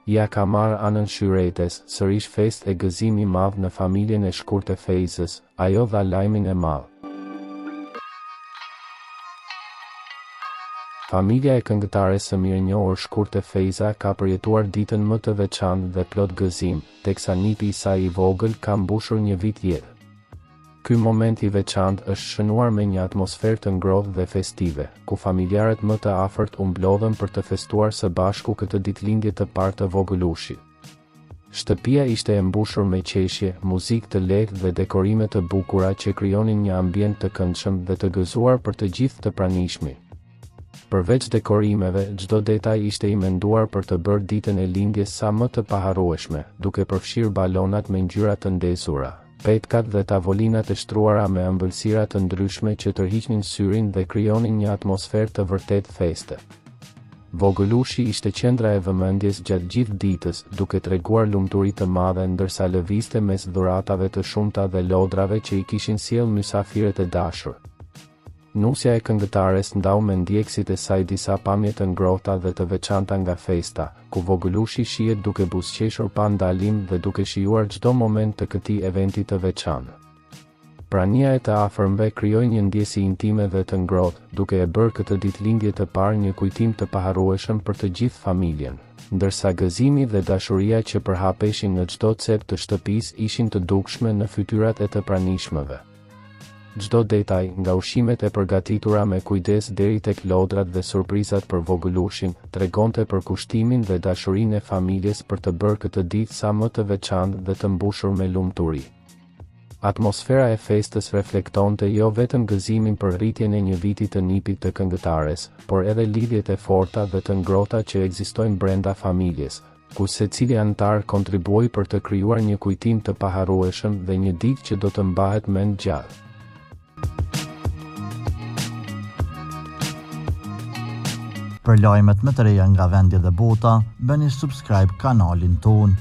Ja ka marrë anën Shyretes, sërish fest e gëzimi madh në familjen e shkurtë Fejzës, ajo dha lajmin e madh. Familja e këngëtares së mirënjohur Shkurtë Fejza ka përjetuar ditën më të veçantë dhe plot gëzim, teksa nipi i saj i vogël ka mbushur një vit jetë. Ky moment i veçantë është shënuar me një atmosferë të ngrohtë dhe festive, ku familjarët më të afërt u mblodhen për të festuar së bashku këtë ditëlindje të parë të vogëlushit. Shtëpia ishte e mbushur me qeshje, muzikë të lehtë dhe dekorime të bukura që krijonin një ambient të këndshëm dhe të gëzuar për të gjithë të pranishmit. Përveç dekorimeve, çdo detaj ishte i menduar për të bërë ditën e lindjes sa më të paharrueshme, duke përfshirë balonat me ngjyra të ndezura, petkat dhe tavolinat e shtruara me ëmbëlsira të ndryshme që tërhiqnin syrin dhe krijonin një atmosferë të vërtet feste. Vogëlushi ishte qendra e vëmendjes gjatë gjithë ditës, duke treguar lumturi të madhe ndërsa lëvizte mes dhuratave të shumta dhe lodrave që i kishin sjellë mysafirët e dashur. Nusja e këngëtares ndau me ndjekësit e saj disa pamje të ngrohta dhe të veçanta nga festa, ku vogëlushi shihet duke buzëqeshur pa ndalim dhe duke shijuar çdo moment të këtij eventi të veçantë. Prania e të afërmve krijoi një ndjesi intime dhe të ngrohtë, duke e bërë këtë ditëlindje të parë një kujtim të paharrueshëm për të gjithë familjen, ndërsa gëzimi dhe dashuria që përhapeshin në çdo cep të shtëpisë ishin të dukshme në fytyrat e të pranishmëve. Çdo detaj, nga ushqimet e përgatitura me kujdes deri tek lodrat dhe surprizat për vogëlushin, tregonte për kushtimin dhe dashurinë e familjes për të bërë këtë ditë sa më të veçantë dhe të mbushur me lumturi. Atmosfera e festës reflektonte jo vetëm gëzimin për rritjen e një viti të nipit të këngëtares, por edhe lidhjet e forta dhe të ngrohta që ekzistojnë brenda familjes, ku secili antar kontribuoi për të krijuar një kujtim të paharrueshëm dhe një ditë që do të mbahet mend gjallë. Për lajmet më të reja nga vendi dhe bota, bëni subscribe kanalin ton.